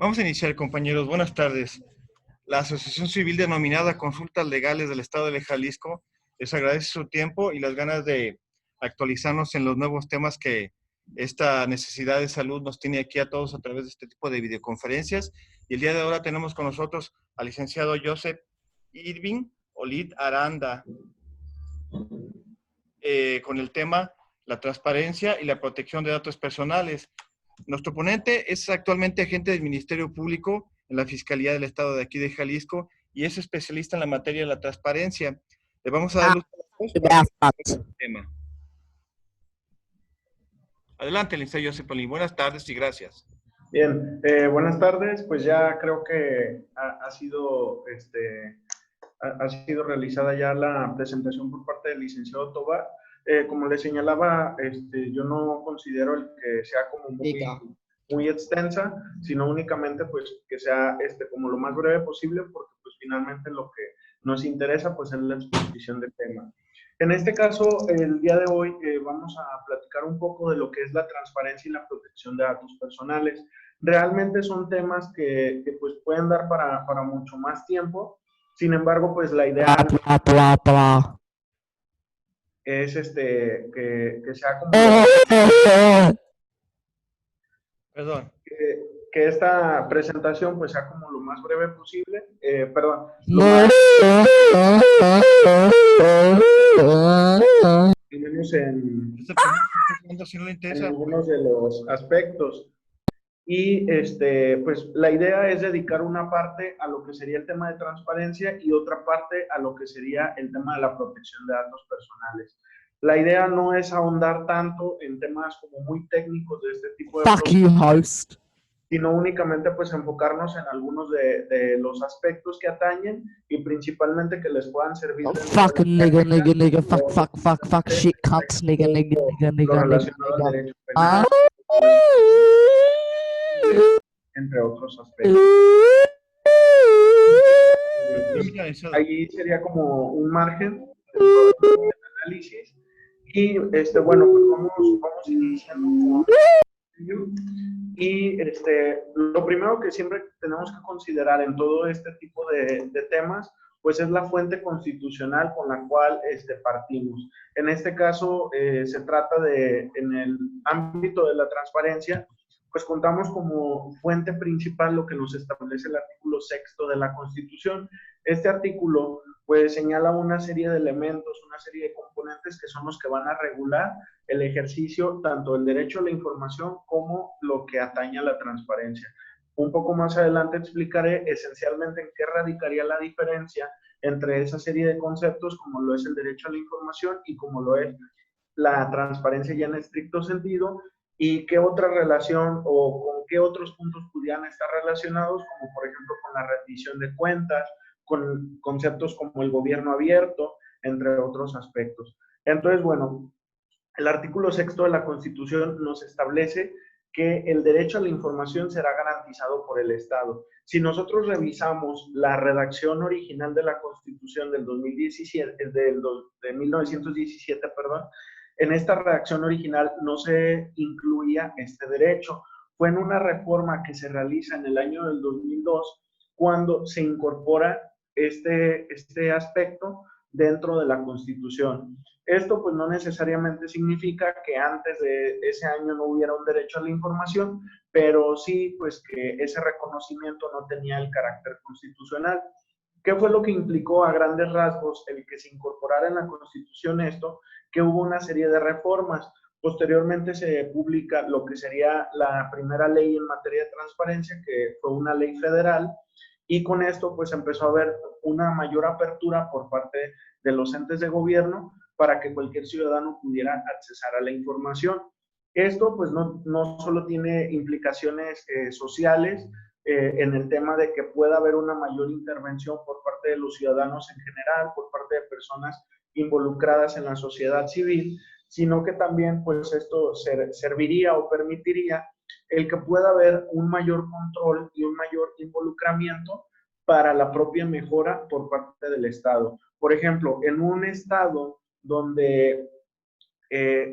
Vamos a iniciar, compañeros. Buenas tardes. La Asociación Civil denominada Consultas Legales del Estado de Jalisco les agradece su tiempo y las ganas de actualizarnos en los nuevos temas que esta necesidad de salud nos tiene aquí a todos a través de este tipo de videoconferencias. Y el día de ahora tenemos con nosotros al licenciado Joseph Irving Olid Aranda con el tema la transparencia y la protección de datos personales. Nuestro ponente es actualmente agente del Ministerio Público en la Fiscalía del Estado de aquí de Jalisco y es especialista en la materia de la transparencia. Le vamos a dar los para el tema. Adelante, licenciado Joseph Olid. Buenas tardes y gracias. Bien, buenas tardes. Pues ya creo que ha sido realizada ya la presentación por parte del licenciado Tobar. Como le señalaba, yo no considero el que sea como muy extensa, sino únicamente pues que sea como lo más breve posible, porque pues finalmente lo que nos interesa pues es la exposición del tema. En este caso, el día de hoy vamos a platicar un poco de lo que es la transparencia y la protección de datos personales. Realmente son temas que pues pueden dar para mucho más tiempo. Sin embargo, pues la idea es que sea como Perdón. Que esta presentación pues sea como lo más breve posible. Menos en algunos de los aspectos. Y pues la idea es dedicar una parte a lo que sería el tema de transparencia y otra parte a lo que sería el tema de la protección de datos personales. La idea no es ahondar tanto en temas como muy técnicos de este tipo de host. Sino únicamente pues enfocarnos en algunos de los aspectos que atañen y principalmente que les puedan servir. Fuck nigga, fuck, shit, cocks, nigga. Entre otros aspectos. Ahí sería como un margen de análisis y bueno, pues vamos iniciando y lo primero que siempre tenemos que considerar en todo este tipo de temas pues es la fuente constitucional con la cual partimos. En este caso se trata de, en el ámbito de la transparencia, pues contamos como fuente principal lo que nos establece el artículo 6º de la Constitución. Este artículo pues señala una serie de elementos, una serie de componentes que son los que van a regular el ejercicio tanto del derecho a la información como lo que atañe a la transparencia. Un poco más adelante explicaré esencialmente en qué radicaría la diferencia entre esa serie de conceptos como lo es el derecho a la información y como lo es la transparencia ya en estricto sentido, y qué otra relación o con qué otros puntos pudieran estar relacionados, como por ejemplo con la rendición de cuentas, con conceptos como el gobierno abierto, entre otros aspectos. Entonces, bueno, el artículo 6º de la Constitución nos establece que el derecho a la información será garantizado por el Estado. Si nosotros revisamos la redacción original de la Constitución del 2017, de 1917, perdón, en esta redacción original no se incluía este derecho. Fue en una reforma que se realiza en el año del 2002 cuando se incorpora este aspecto dentro de la Constitución. Esto pues no necesariamente significa que antes de ese año no hubiera un derecho a la información, pero sí pues que ese reconocimiento no tenía el carácter constitucional. ¿Qué fue lo que implicó a grandes rasgos el que se incorporara en la Constitución esto? Que hubo una serie de reformas. Posteriormente se publica lo que sería la primera ley en materia de transparencia, que fue una ley federal, y con esto pues empezó a haber una mayor apertura por parte de los entes de gobierno para que cualquier ciudadano pudiera accesar a la información. Esto pues no solo tiene implicaciones sociales en el tema de que pueda haber una mayor intervención por parte de los ciudadanos en general, por parte de personas involucradas en la sociedad civil, sino que también pues esto serviría o permitiría el que pueda haber un mayor control y un mayor involucramiento para la propia mejora por parte del Estado. Por ejemplo, en un Estado donde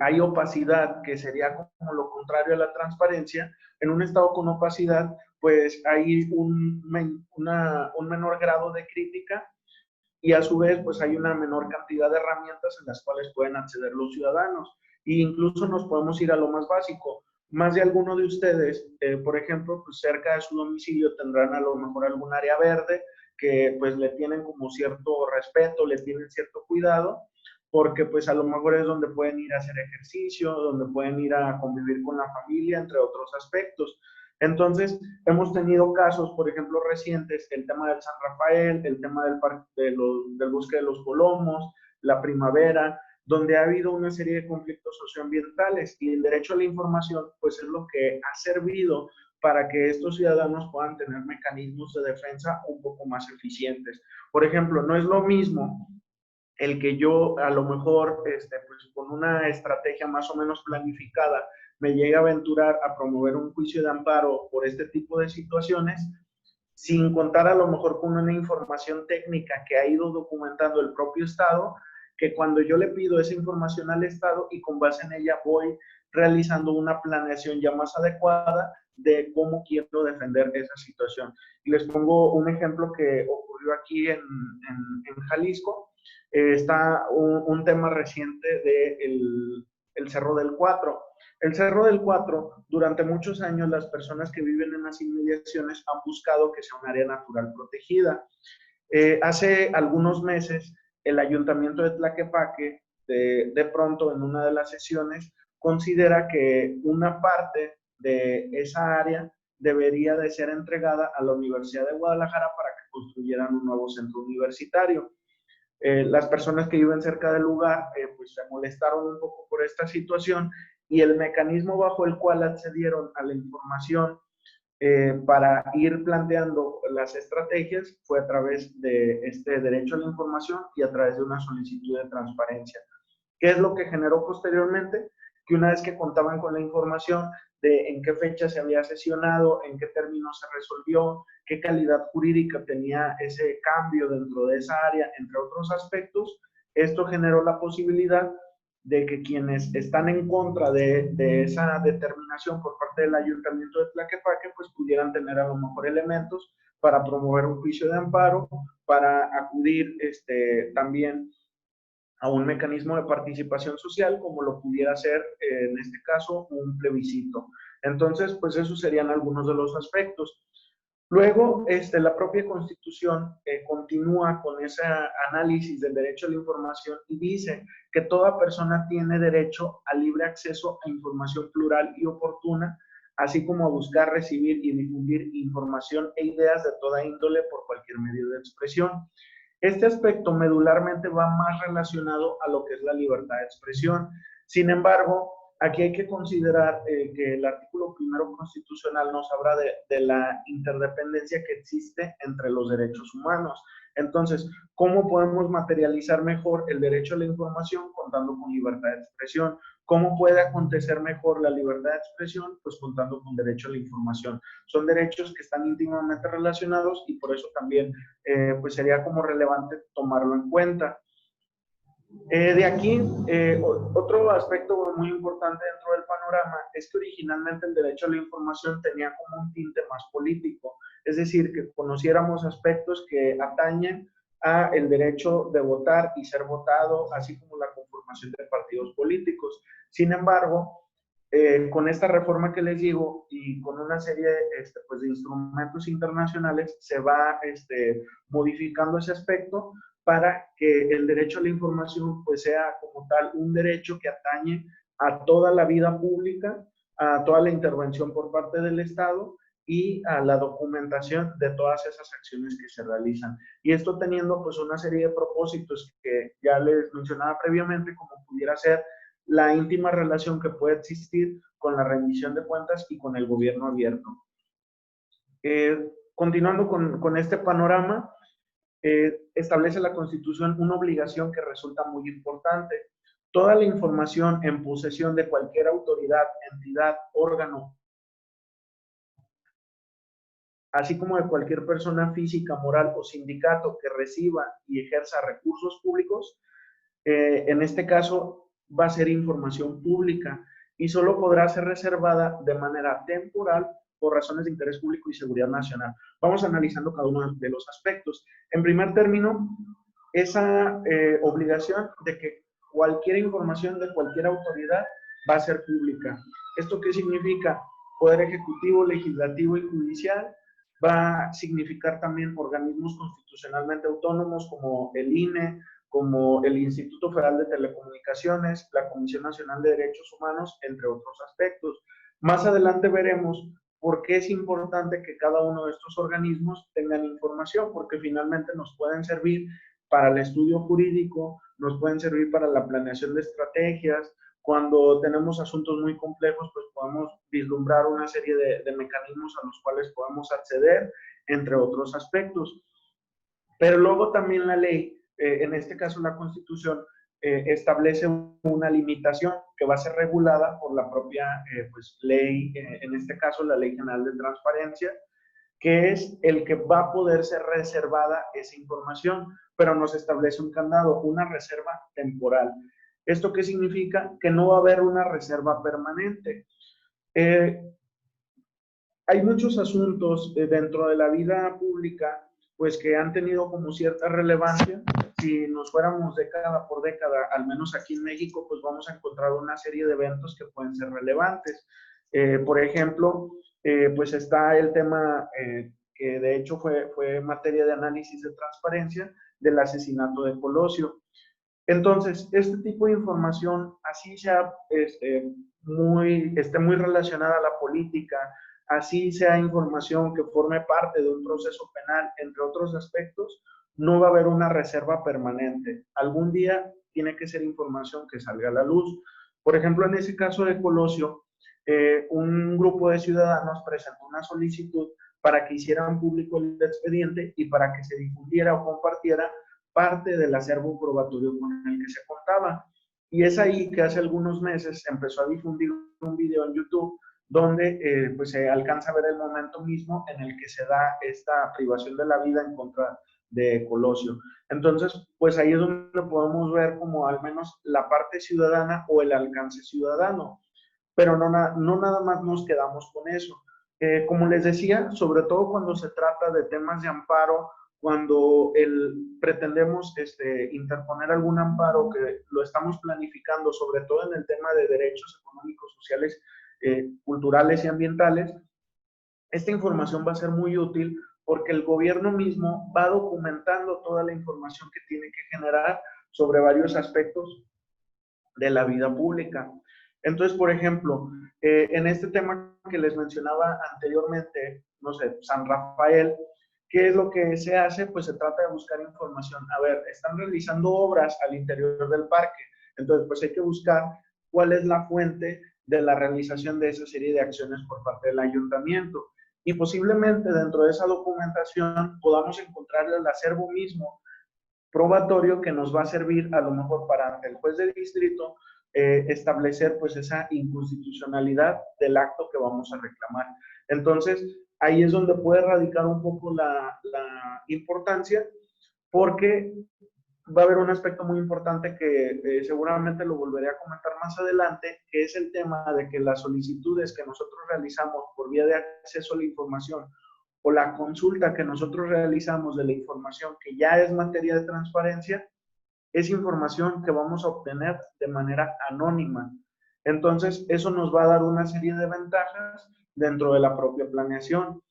hay opacidad, que sería como lo contrario a la transparencia, en un Estado con opacidad, pues hay un menor grado de crítica y a su vez pues hay una menor cantidad de herramientas en las cuales pueden acceder los ciudadanos. E incluso nos podemos ir a lo más básico. Más de alguno de ustedes, por ejemplo, pues cerca de su domicilio tendrán a lo mejor algún área verde que pues le tienen como cierto respeto, le tienen cierto cuidado, porque pues a lo mejor es donde pueden ir a hacer ejercicio, donde pueden ir a convivir con la familia, entre otros aspectos. Entonces, hemos tenido casos, por ejemplo, recientes, el tema del San Rafael, el tema del del Bosque de los Colomos, la primavera, donde ha habido una serie de conflictos socioambientales y el derecho a la información, pues es lo que ha servido para que estos ciudadanos puedan tener mecanismos de defensa un poco más eficientes. Por ejemplo, no es lo mismo el que yo a lo mejor pues con una estrategia más o menos planificada me llegue a aventurar a promover un juicio de amparo por este tipo de situaciones, sin contar a lo mejor con una información técnica que ha ido documentando el propio Estado, que cuando yo le pido esa información al Estado y con base en ella voy realizando una planeación ya más adecuada de cómo quiero defender esa situación. Y les pongo un ejemplo que ocurrió aquí en Jalisco. Está un tema reciente de el Cerro del Cuatro. El Cerro del Cuatro, durante muchos años las personas que viven en las inmediaciones han buscado que sea un área natural protegida. Hace algunos meses, el ayuntamiento de Tlaquepaque, de pronto en una de las sesiones, considera que una parte de esa área debería de ser entregada a la Universidad de Guadalajara para que construyeran un nuevo centro universitario. Las personas que viven cerca del lugar pues se molestaron un poco por esta situación y el mecanismo bajo el cual accedieron a la información para ir planteando las estrategias fue a través de este derecho a la información y a través de una solicitud de transparencia. ¿Qué es lo que generó posteriormente? Que una vez que contaban con la información de en qué fecha se había sesionado, en qué términos se resolvió, qué calidad jurídica tenía ese cambio dentro de esa área, entre otros aspectos, esto generó la posibilidad de que quienes están en contra de esa determinación por parte del Ayuntamiento de Tlaquepaque, pues pudieran tener a lo mejor elementos para promover un juicio de amparo, para acudir también a un mecanismo de participación social, como lo pudiera ser, en este caso, un plebiscito. Entonces, pues esos serían algunos de los aspectos. Luego, la propia Constitución continúa con ese análisis del derecho a la información y dice que toda persona tiene derecho a libre acceso a información plural y oportuna, así como a buscar, recibir y difundir información e ideas de toda índole por cualquier medio de expresión. Este aspecto medularmente va más relacionado a lo que es la libertad de expresión. Sin embargo, aquí hay que considerar que el artículo primero constitucional nos habla de la interdependencia que existe entre los derechos humanos. Entonces, ¿cómo podemos materializar mejor el derecho a la información contando con libertad de expresión? ¿Cómo puede acontecer mejor la libertad de expresión? Pues contando con derecho a la información. Son derechos que están íntimamente relacionados y por eso también pues sería como relevante tomarlo en cuenta. De aquí, otro aspecto muy importante dentro del panorama es que originalmente el derecho a la información tenía como un tinte más político, es decir, que conociéramos aspectos que atañen a el derecho de votar y ser votado, así como la conformación de partidos políticos. Sin embargo, con esta reforma que les digo y con una serie pues de instrumentos internacionales se va modificando ese aspecto para que el derecho a la información pues sea como tal un derecho que atañe a toda la vida pública, a toda la intervención por parte del Estado y a la documentación de todas esas acciones que se realizan. Y esto teniendo pues una serie de propósitos que ya les mencionaba previamente, como pudiera ser la íntima relación que puede existir con la rendición de cuentas y con el gobierno abierto. Continuando con este panorama, establece la Constitución una obligación que resulta muy importante. Toda la información en posesión de cualquier autoridad, entidad, órgano, así como de cualquier persona física, moral o sindicato que reciba y ejerza recursos públicos, en este caso va a ser información pública y solo podrá ser reservada de manera temporal por razones de interés público y seguridad nacional. Vamos analizando cada uno de los aspectos. En primer término, esa obligación de que cualquier información de cualquier autoridad va a ser pública. ¿Esto qué significa? Poder ejecutivo, legislativo y judicial. Va a significar también organismos constitucionalmente autónomos como el INE, como el Instituto Federal de Telecomunicaciones, la Comisión Nacional de Derechos Humanos, entre otros aspectos. Más adelante veremos por qué es importante que cada uno de estos organismos tengan información, porque finalmente nos pueden servir para el estudio jurídico, nos pueden servir para la planeación de estrategias. Cuando tenemos asuntos muy complejos, pues podemos vislumbrar una serie de mecanismos a los cuales podemos acceder, entre otros aspectos. Pero luego también la ley, en este caso la Constitución, establece una limitación que va a ser regulada por la propia pues, ley, en este caso la Ley General de Transparencia, que es el que va a poder ser reservada esa información, pero nos establece un candado, una reserva temporal. ¿Esto qué significa? Que no va a haber una reserva permanente. Hay muchos asuntos dentro de la vida pública pues que han tenido como cierta relevancia. Si nos fuéramos década por década, al menos aquí en México, pues vamos a encontrar una serie de eventos que pueden ser relevantes. Por ejemplo, pues está el tema que de hecho fue materia de análisis de transparencia del asesinato de Colosio. Entonces, este tipo de información, así sea esté muy relacionada a la política, así sea información que forme parte de un proceso penal, entre otros aspectos, no va a haber una reserva permanente. Algún día tiene que ser información que salga a la luz. Por ejemplo, en ese caso de Colosio, un grupo de ciudadanos presentó una solicitud para que hicieran público el expediente y para que se difundiera o compartiera parte del acervo probatorio con el que se contaba. Y es ahí que hace algunos meses se empezó a difundir un video en YouTube donde pues se alcanza a ver el momento mismo en el que se da esta privación de la vida en contra de Colosio. Entonces, pues ahí es donde podemos ver como al menos la parte ciudadana o el alcance ciudadano. Pero no nada más nos quedamos con eso. Como les decía, sobre todo cuando se trata de temas de amparo, cuando pretendemos interponer algún amparo que lo estamos planificando, sobre todo en el tema de derechos económicos, sociales, culturales y ambientales, esta información va a ser muy útil porque el gobierno mismo va documentando toda la información que tiene que generar sobre varios aspectos de la vida pública. Entonces, por ejemplo, en este tema que les mencionaba anteriormente, no sé, San Rafael, ¿qué es lo que se hace? Pues se trata de buscar información. A ver, están realizando obras al interior del parque, entonces pues hay que buscar cuál es la fuente de la realización de esa serie de acciones por parte del ayuntamiento. Y posiblemente dentro de esa documentación podamos encontrar el acervo mismo probatorio que nos va a servir a lo mejor para ante el juez de distrito establecer pues esa inconstitucionalidad del acto que vamos a reclamar. Entonces, ahí es donde puede radicar un poco la importancia, porque va a haber un aspecto muy importante que seguramente lo volveré a comentar más adelante, que es el tema de que las solicitudes que nosotros realizamos por vía de acceso a la información o la consulta que nosotros realizamos de la información que ya es materia de transparencia, es información que vamos a obtener de manera anónima. Entonces, eso nos va a dar una serie de ventajas dentro de la propia planeación.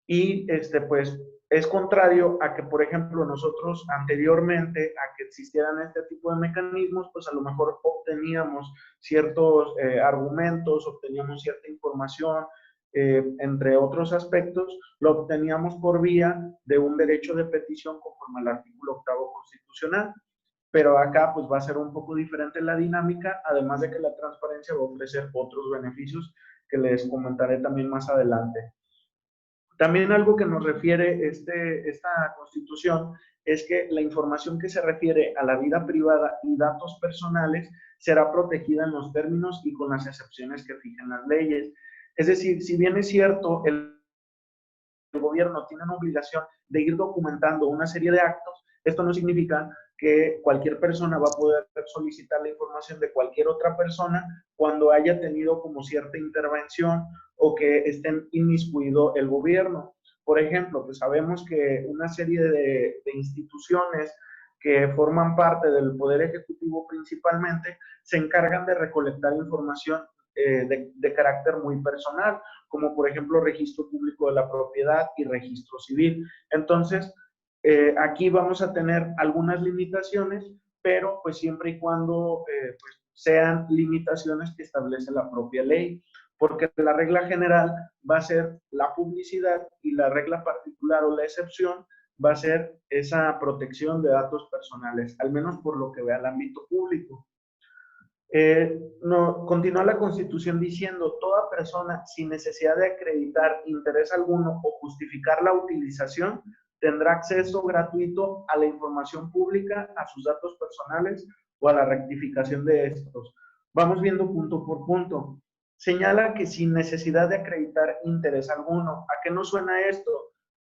Y pues es contrario a que, por ejemplo, nosotros anteriormente a que existieran este tipo de mecanismos, pues a lo mejor obteníamos ciertos argumentos, obteníamos cierta información, entre otros aspectos, lo obteníamos por vía de un derecho de petición conforme al artículo 8º constitucional. Pero acá pues va a ser un poco diferente la dinámica, además de que la transparencia va a ofrecer otros beneficios que les comentaré también más adelante. También algo que nos refiere esta Constitución es que la información que se refiere a la vida privada y datos personales será protegida en los términos y con las excepciones que fijan las leyes. Es decir, si bien es cierto, el gobierno tiene una obligación de ir documentando una serie de actos, esto no significa que cualquier persona va a poder solicitar la información de cualquier otra persona cuando haya tenido como cierta intervención o que estén inmiscuido el gobierno. Por ejemplo, pues sabemos que una serie de instituciones que forman parte del Poder Ejecutivo principalmente, se encargan de recolectar información de carácter muy personal, como por ejemplo Registro Público de la Propiedad y Registro Civil. Entonces, aquí vamos a tener algunas limitaciones, pero pues siempre y cuando pues, sean limitaciones que establece la propia ley, porque la regla general va a ser la publicidad y la regla particular o la excepción va a ser esa protección de datos personales, al menos por lo que vea el ámbito público. No, continúa la Constitución diciendo, toda persona sin necesidad de acreditar interés alguno o justificar la utilización tendrá acceso gratuito a la información pública, a sus datos personales o a la rectificación de estos. Vamos viendo punto por punto. Señala que sin necesidad de acreditar interés alguno. ¿A qué nos suena esto?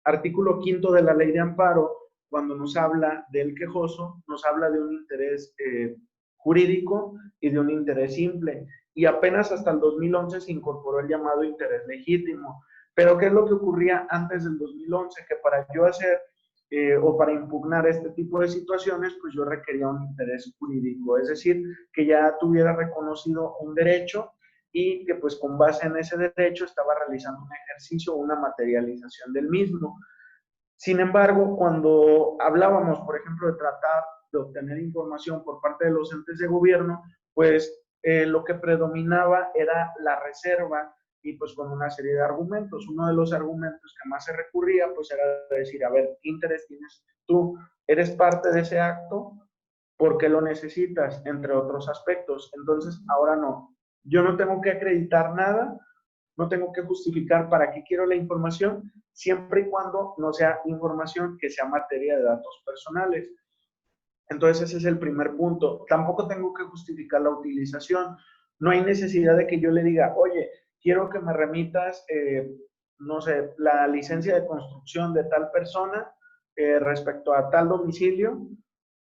Artículo 5 de la Ley de Amparo, cuando nos habla del quejoso, nos habla de un interés jurídico y de un interés simple. Y apenas hasta el 2011 se incorporó el llamado interés legítimo. Pero ¿qué es lo que ocurría antes del 2011? Que para yo hacer o para impugnar este tipo de situaciones, pues yo requería un interés jurídico, es decir, que ya tuviera reconocido un derecho y que pues con base en ese derecho estaba realizando un ejercicio o una materialización del mismo. Sin embargo, cuando hablábamos, por ejemplo, de tratar de obtener información por parte de los entes de gobierno, pues lo que predominaba era la reserva y pues con una serie de argumentos. Uno de los argumentos que más se recurría pues era decir, a ver, ¿qué interés tienes tú? ¿Eres parte de ese acto? ¿Por qué lo necesitas? Entre otros aspectos. Entonces, ahora no. Yo no tengo que acreditar nada, no tengo que justificar para qué quiero la información, siempre y cuando no sea información que sea materia de datos personales. Entonces ese es el primer punto. Tampoco tengo que justificar la utilización. No hay necesidad de que yo le diga, oye, quiero que me remitas, no sé, la licencia de construcción de tal persona respecto a tal domicilio,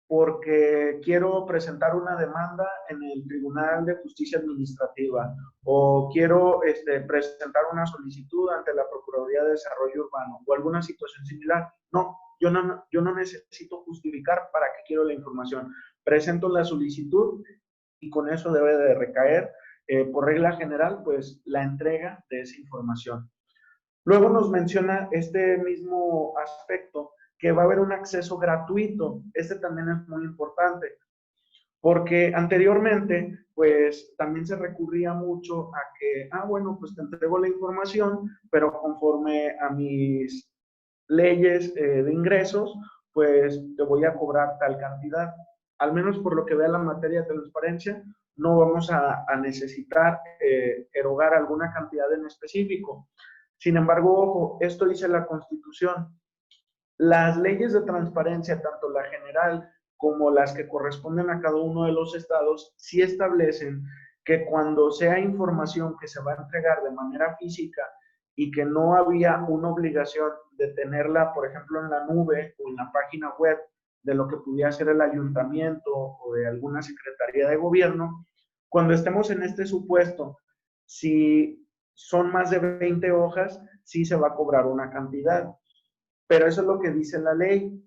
porque quiero presentar una demanda en el Tribunal de Justicia Administrativa o quiero presentar una solicitud ante la Procuraduría de Desarrollo Urbano o alguna situación similar. No, yo no necesito justificar para qué quiero la información. Presento la solicitud y con eso debe de recaer, por regla general, pues la entrega de esa información. Luego nos menciona este mismo aspecto que va a haber un acceso gratuito. Este también es muy importante, porque anteriormente, pues también se recurría mucho a que, bueno, pues te entrego la información, pero conforme a mis leyes de ingresos, pues te voy a cobrar tal cantidad. Al menos por lo que vea la materia de transparencia, no vamos a necesitar erogar alguna cantidad en específico. Sin embargo, ojo, esto dice la Constitución. Las leyes de transparencia, tanto la general como las que corresponden a cada uno de los estados, sí establecen que cuando sea información que se va a entregar de manera física y que no había una obligación de tenerla, por ejemplo, en la nube o en la página web de lo que pudiera ser el ayuntamiento o de alguna secretaría de gobierno, cuando estemos en este supuesto, si son más de 20 hojas, sí se va a cobrar una cantidad. Pero eso es lo que dice la ley.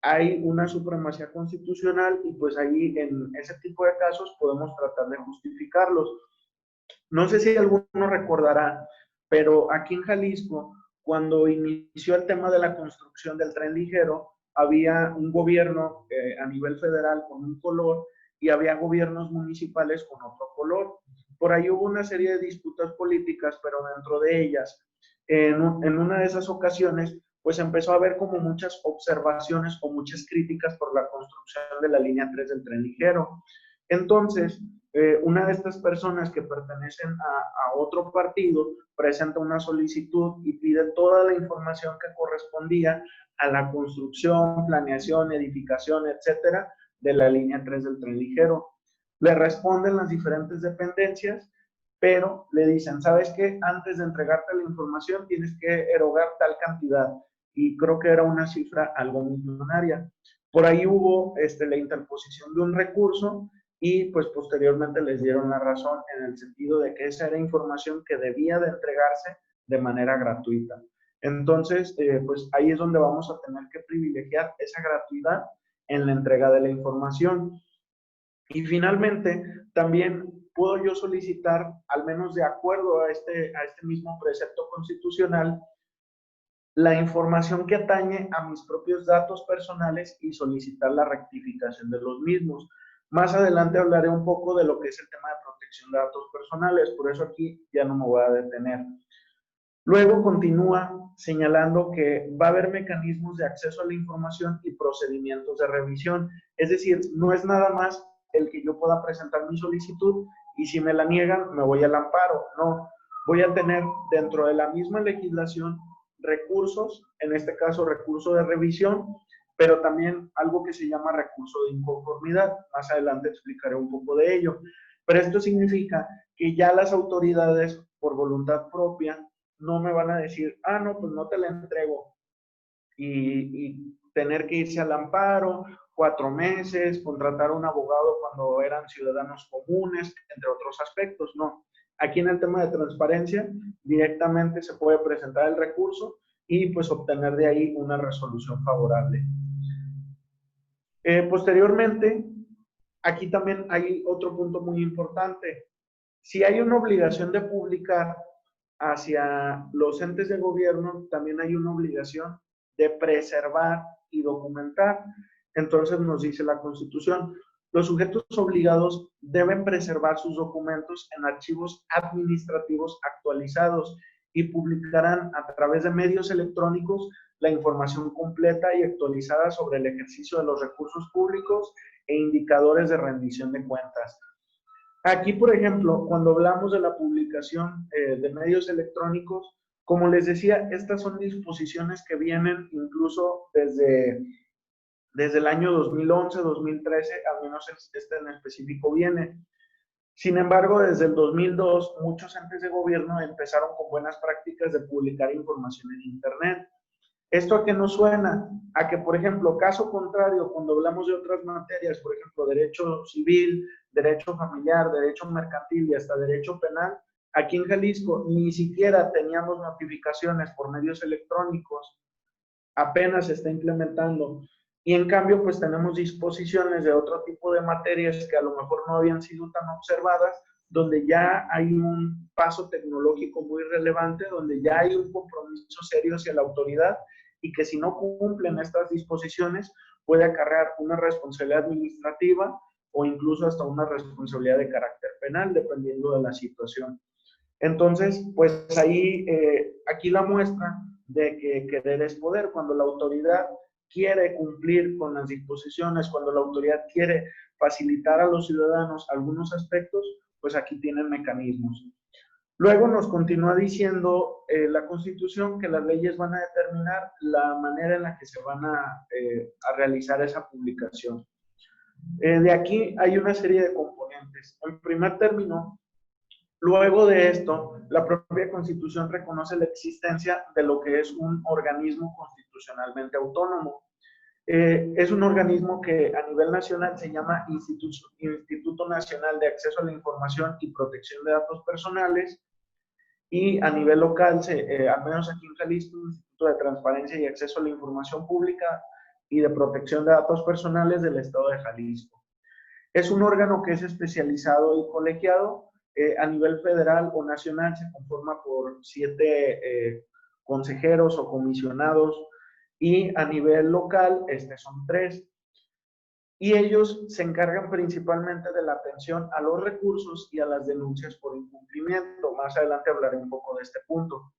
Hay una supremacía constitucional y pues ahí en ese tipo de casos podemos tratar de justificarlos. No sé si alguno recordará, pero aquí en Jalisco, cuando inició el tema de la construcción del tren ligero, había un gobierno a nivel federal con un color y había gobiernos municipales con otro color. Por ahí hubo una serie de disputas políticas, pero dentro de ellas, en una de esas ocasiones, pues empezó a haber como muchas observaciones o muchas críticas por la construcción de la línea 3 del tren ligero. Entonces, una de estas personas que pertenecen a otro partido presenta una solicitud y pide toda la información que correspondía a la construcción, planeación, edificación, etcétera, de la línea 3 del tren ligero. Le responden las diferentes dependencias, pero le dicen, ¿sabes qué? Antes de entregarte la información tienes que erogar tal cantidad. Y creo que era una cifra algo millonaria. Por ahí hubo la interposición de un recurso y pues posteriormente les dieron la razón en el sentido de que esa era información que debía de entregarse de manera gratuita. Entonces, pues ahí es donde vamos a tener que privilegiar esa gratuidad en la entrega de la información. Y finalmente, también puedo yo solicitar, al menos de acuerdo a este mismo precepto constitucional, la información que atañe a mis propios datos personales y solicitar la rectificación de los mismos. Más adelante hablaré un poco de lo que es el tema de protección de datos personales, por eso aquí ya no me voy a detener. Luego continúa señalando que va a haber mecanismos de acceso a la información y procedimientos de revisión. Es decir, no es nada más el que yo pueda presentar mi solicitud y si me la niegan me voy al amparo. No, voy a tener dentro de la misma legislación recursos, en este caso recurso de revisión, pero también algo que se llama recurso de inconformidad. Más adelante explicaré un poco de ello. Pero esto significa que ya las autoridades, por voluntad propia, no me van a decir, ah, no, pues no te la entrego. Y tener que irse al amparo, 4 meses, contratar a un abogado cuando eran ciudadanos comunes, entre otros aspectos. No. Aquí en el tema de transparencia, directamente se puede presentar el recurso y pues obtener de ahí una resolución favorable. Posteriormente, aquí también hay otro punto muy importante. Si hay una obligación de publicar hacia los entes de gobierno, también hay una obligación de preservar y documentar. Entonces nos dice la Constitución, los sujetos obligados deben preservar sus documentos en archivos administrativos actualizados y publicarán a través de medios electrónicos la información completa y actualizada sobre el ejercicio de los recursos públicos e indicadores de rendición de cuentas. Aquí, por ejemplo, cuando hablamos de la publicación de medios electrónicos, como les decía, estas son disposiciones que vienen incluso desde el año 2011, 2013, al menos este en específico viene. Sin embargo, desde el 2002, muchos entes de gobierno empezaron con buenas prácticas de publicar información en Internet. ¿Esto a qué nos suena? A que, por ejemplo, caso contrario, cuando hablamos de otras materias, por ejemplo, derecho civil, derecho familiar, derecho mercantil y hasta derecho penal, aquí en Jalisco ni siquiera teníamos notificaciones por medios electrónicos, apenas se está implementando. Y en cambio, pues tenemos disposiciones de otro tipo de materias que a lo mejor no habían sido tan observadas, donde ya hay un paso tecnológico muy relevante, donde ya hay un compromiso serio hacia la autoridad y que si no cumplen estas disposiciones puede acarrear una responsabilidad administrativa o incluso hasta una responsabilidad de carácter penal, dependiendo de la situación. Entonces, pues ahí, aquí la muestra de que querer es poder. Cuando la autoridad quiere cumplir con las disposiciones, cuando la autoridad quiere facilitar a los ciudadanos algunos aspectos, pues aquí tienen mecanismos. Luego nos continúa diciendo la Constitución que las leyes van a determinar la manera en la que se van a realizar esa publicación. De aquí hay una serie de componentes. En primer término, luego de esto, la propia Constitución reconoce la existencia de lo que es un organismo constitucionalmente autónomo. Es un organismo que a nivel nacional se llama Instituto Nacional de Acceso a la Información y Protección de Datos Personales, y a nivel local, al menos aquí en Jalisco, el Instituto de Transparencia y Acceso a la Información Pública y de Protección de Datos Personales del Estado de Jalisco. Es un órgano que es especializado y colegiado. A nivel federal o nacional se conforma por 7 consejeros o comisionados, y a nivel local son 3. Y ellos se encargan principalmente de la atención a los recursos y a las denuncias por incumplimiento. Más adelante hablaré un poco de este punto.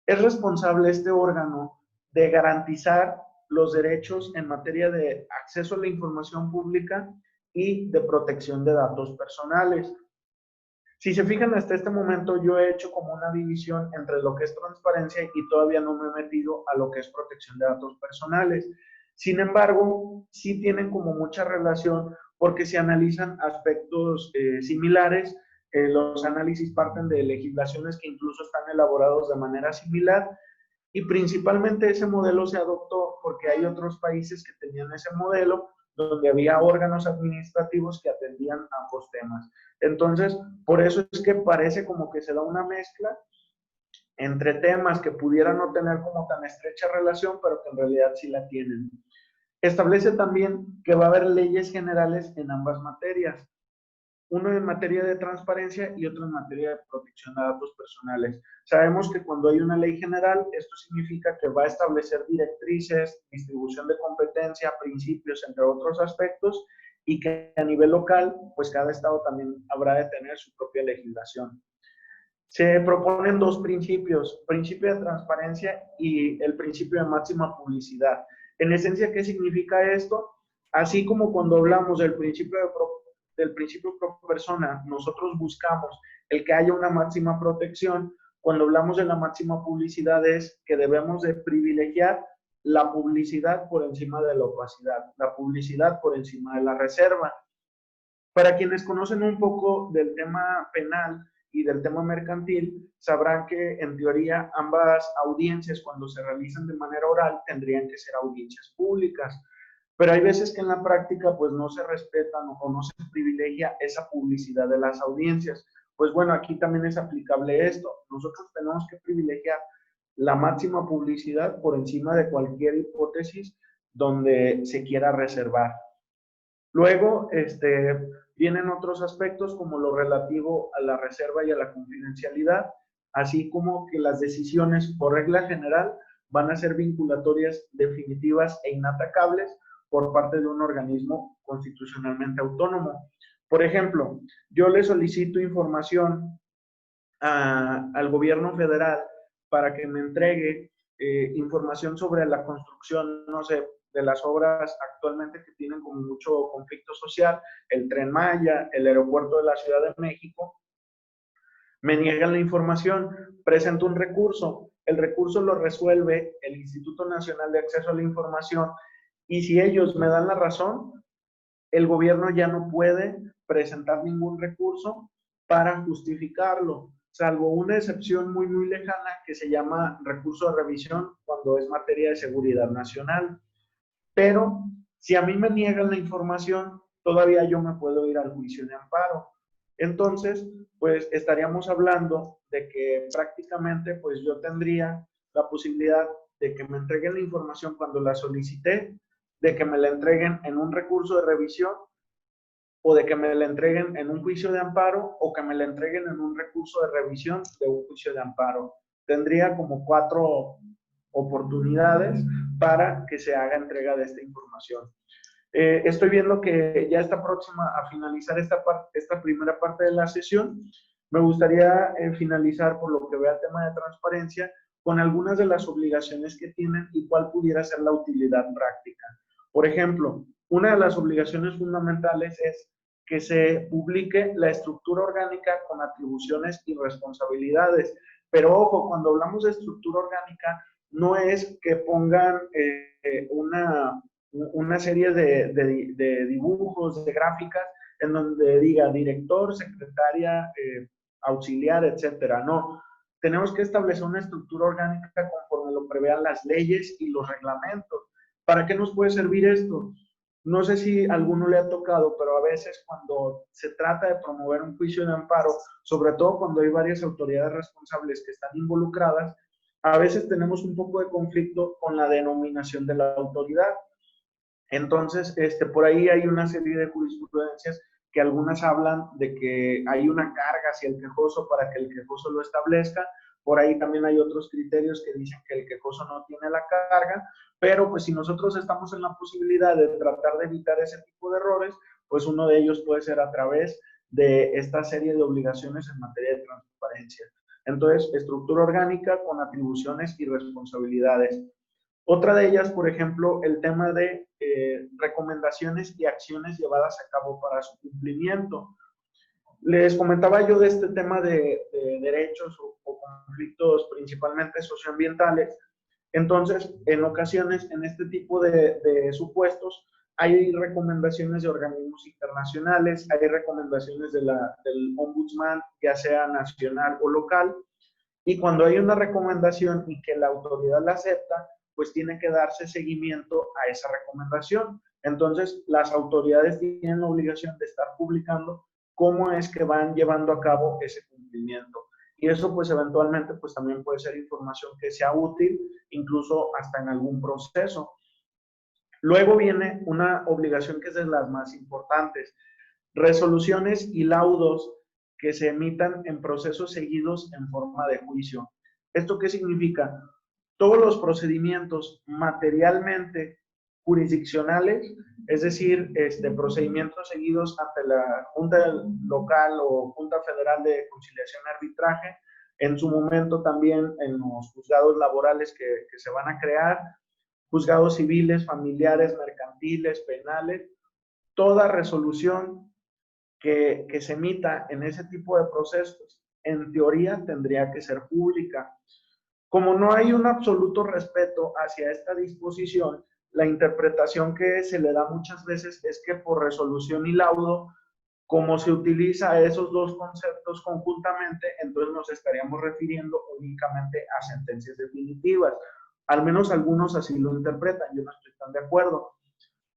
Es responsable este órgano de garantizar los derechos en materia de acceso a la información pública y de protección de datos personales. Si se fijan, hasta este momento yo he hecho como una división entre lo que es transparencia y todavía no me he metido a lo que es protección de datos personales. Sin embargo, sí tienen como mucha relación porque se analizan aspectos similares. Los análisis parten de legislaciones que incluso están elaborados de manera similar Y principalmente ese modelo se adoptó porque hay otros países que tenían ese modelo donde había órganos administrativos que atendían ambos temas. Entonces, por eso es que parece como que se da una mezcla entre temas que pudieran no tener como tan estrecha relación, pero que en realidad sí la tienen. Establece también que va a haber leyes generales en ambas materias, uno en materia de transparencia y otro en materia de protección de datos personales. Sabemos que cuando hay una ley general, esto significa que va a establecer directrices, distribución de competencia, principios, entre otros aspectos, y que a nivel local, pues cada estado también habrá de tener su propia legislación. Se proponen dos principios, principio de transparencia y el principio de máxima publicidad. En esencia, ¿qué significa esto? Así como cuando hablamos del principio pro persona, nosotros buscamos el que haya una máxima protección. Cuando hablamos de la máxima publicidad es que debemos de privilegiar la publicidad por encima de la opacidad, la publicidad por encima de la reserva. Para quienes conocen un poco del tema penal y del tema mercantil, sabrán que en teoría ambas audiencias cuando se realizan de manera oral tendrían que ser audiencias públicas. Pero hay veces que en la práctica pues no se respetan o no se privilegia esa publicidad de las audiencias. Pues bueno, aquí también es aplicable esto. Nosotros tenemos que privilegiar la máxima publicidad por encima de cualquier hipótesis donde se quiera reservar. Luego, vienen otros aspectos como lo relativo a la reserva y a la confidencialidad, así como que las decisiones por regla general van a ser vinculatorias, definitivas e inatacables por parte de un organismo constitucionalmente autónomo. Por ejemplo, yo le solicito información al gobierno federal para que me entregue información sobre la construcción, no sé, de las obras actualmente que tienen como mucho conflicto social, el Tren Maya, el aeropuerto de la Ciudad de México. Me niegan la información, presento un recurso, el recurso lo resuelve el Instituto Nacional de Acceso a la Información y si ellos me dan la razón, el gobierno ya no puede presentar ningún recurso para justificarlo, salvo una excepción muy, muy lejana que se llama recurso de revisión cuando es materia de seguridad nacional. Pero si a mí me niegan la información, todavía yo me puedo ir al juicio de amparo. Entonces, pues estaríamos hablando de que prácticamente pues yo tendría la posibilidad de que me entreguen la información cuando la solicité, de que me la entreguen en un recurso de revisión o de que me la entreguen en un juicio de amparo o que me la entreguen en un recurso de revisión de un juicio de amparo. Tendría como 4 oportunidades para que se haga entrega de esta información. Estoy viendo que ya está próxima a finalizar esta primera parte de la sesión. Me gustaría finalizar, por lo que vea el tema de transparencia, con algunas de las obligaciones que tienen y cuál pudiera ser la utilidad práctica. Por ejemplo, una de las obligaciones fundamentales es que se publique la estructura orgánica con atribuciones y responsabilidades. Pero ojo, cuando hablamos de estructura orgánica, no es que pongan una serie de dibujos, de gráficas, en donde diga director, secretaria, auxiliar, etcétera. No, tenemos que establecer una estructura orgánica conforme lo prevean las leyes y los reglamentos. ¿Para qué nos puede servir esto? No sé si a alguno le ha tocado, pero a veces cuando se trata de promover un juicio de amparo, sobre todo cuando hay varias autoridades responsables que están involucradas, a veces tenemos un poco de conflicto con la denominación de la autoridad. Entonces, por ahí hay una serie de jurisprudencias que algunas hablan de que hay una carga hacia el quejoso para que el quejoso lo establezca. Por ahí también hay otros criterios que dicen que el quejoso no tiene la carga, pero pues si nosotros estamos en la posibilidad de tratar de evitar ese tipo de errores, pues uno de ellos puede ser a través de esta serie de obligaciones en materia de transparencia. Entonces, estructura orgánica con atribuciones y responsabilidades. Otra de ellas, por ejemplo, el tema de recomendaciones y acciones llevadas a cabo para su cumplimiento. Les comentaba yo de este tema de derechos o conflictos principalmente socioambientales. Entonces, en ocasiones, en este tipo de supuestos, hay recomendaciones de organismos internacionales, hay recomendaciones del ombudsman, ya sea nacional o local, Y cuando hay una recomendación y que la autoridad la acepta, pues tiene que darse seguimiento a esa recomendación. Entonces, las autoridades tienen la obligación de estar publicando cómo es que van llevando a cabo ese cumplimiento. Y eso, pues, eventualmente, pues, también puede ser información que sea útil, incluso hasta en algún proceso. Luego viene una obligación que es de las más importantes: resoluciones y laudos que se emitan en procesos seguidos en forma de juicio. ¿Esto qué significa? Todos los procedimientos materialmente jurisdiccionales, es decir, procedimientos seguidos ante la Junta Local o Junta Federal de Conciliación y Arbitraje, en su momento también en los juzgados laborales que se van a crear, juzgados civiles, familiares, mercantiles, penales, toda resolución que se emita en ese tipo de procesos, en teoría tendría que ser pública. Como no hay un absoluto respeto hacia esta disposición, la interpretación que se le da muchas veces es que por resolución y laudo, como se utiliza esos dos conceptos conjuntamente, entonces nos estaríamos refiriendo únicamente a sentencias definitivas. Al menos algunos así lo interpretan, yo no estoy tan de acuerdo.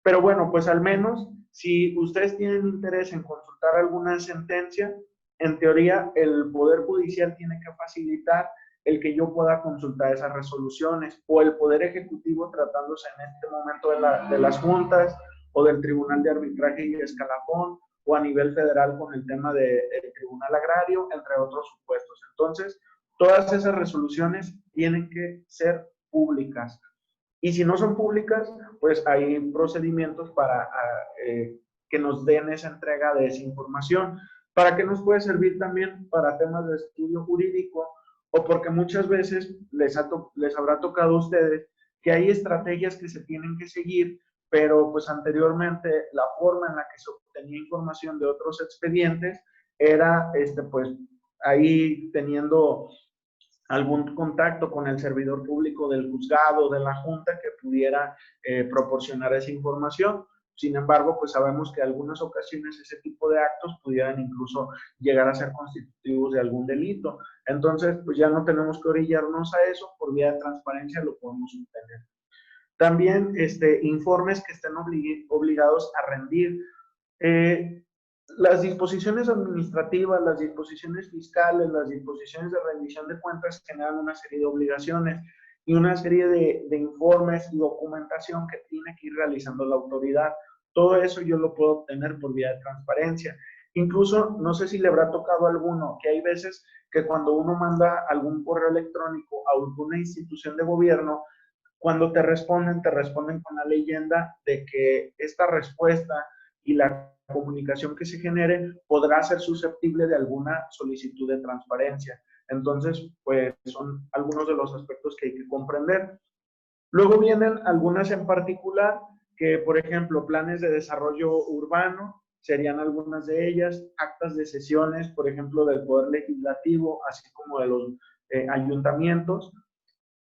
Pero bueno, pues al menos si ustedes tienen interés en consultar alguna sentencia, en teoría el Poder Judicial tiene que facilitar el que yo pueda consultar esas resoluciones, o el Poder Ejecutivo tratándose en este momento de las juntas o del Tribunal de Arbitraje y Escalafón, o a nivel federal con el tema del Tribunal Agrario, entre otros supuestos. Entonces, todas esas resoluciones tienen que ser públicas. Y si no son públicas, pues hay procedimientos para que nos den esa entrega de esa información. ¿Para qué nos puede servir también? Para temas de estudio jurídico, o porque muchas veces les habrá tocado a ustedes que hay estrategias que se tienen que seguir, pero pues anteriormente la forma en la que se obtenía información de otros expedientes era pues ahí teniendo algún contacto con el servidor público del juzgado, de la junta, que pudiera proporcionar esa información. Sin embargo, pues sabemos que en algunas ocasiones ese tipo de actos pudieran incluso llegar a ser constitutivos de algún delito. Entonces, pues ya no tenemos que orillarnos a eso, por vía de transparencia lo podemos obtener. También informes que estén obligados a rendir. Las disposiciones administrativas, las disposiciones fiscales, las disposiciones de rendición de cuentas generan una serie de obligaciones y una serie de informes y documentación que tiene que ir realizando la autoridad. Todo eso yo lo puedo obtener por vía de transparencia. Incluso, no sé si le habrá tocado a alguno, que hay veces que cuando uno manda algún correo electrónico a alguna institución de gobierno, cuando te responden con la leyenda de que esta respuesta y la comunicación que se genere podrá ser susceptible de alguna solicitud de transparencia. Entonces, pues son algunos de los aspectos que hay que comprender. Luego vienen algunas en particular, que por ejemplo, planes de desarrollo urbano, serían algunas de ellas, actas de sesiones, por ejemplo, del Poder Legislativo, así como de los ayuntamientos.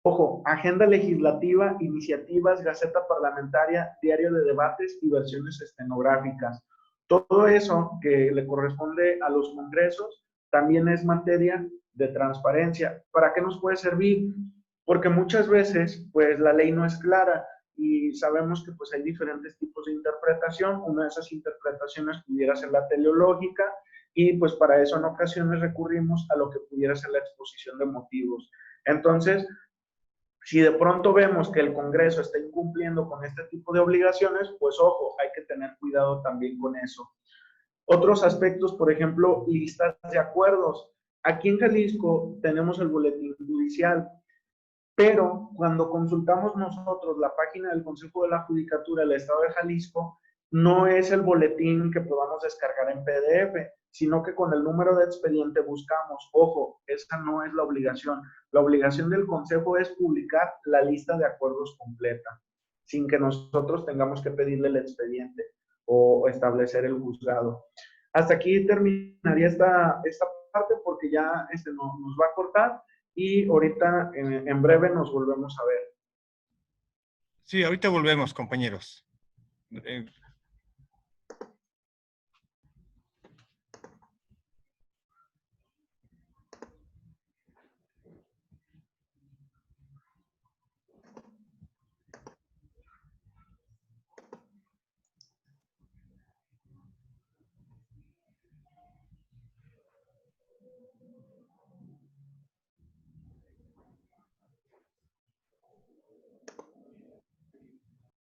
Ojo, agenda legislativa, iniciativas, gaceta parlamentaria, diario de debates y versiones estenográficas. Todo eso que le corresponde a los congresos también es materia de transparencia. ¿Para qué nos puede servir? Porque muchas veces, pues, la ley no es clara y sabemos que, pues, hay diferentes tipos de interpretación. Una de esas interpretaciones pudiera ser la teleológica y, pues, para eso en ocasiones recurrimos a lo que pudiera ser la exposición de motivos. Entonces, si de pronto vemos que el Congreso está incumpliendo con este tipo de obligaciones, pues ojo, hay que tener cuidado también con eso. Otros aspectos, por ejemplo, listas de acuerdos. Aquí en Jalisco tenemos el boletín judicial, pero cuando consultamos nosotros la página del Consejo de la Judicatura del Estado de Jalisco, no es el boletín que podamos descargar en PDF, sino que con el número de expediente buscamos. Ojo, esa no es la obligación. La obligación del Consejo es publicar la lista de acuerdos completa, sin que nosotros tengamos que pedirle el expediente o establecer el juzgado. Hasta aquí terminaría esta parte porque ya nos va a cortar y ahorita en breve nos volvemos a ver. Sí, ahorita volvemos, compañeros.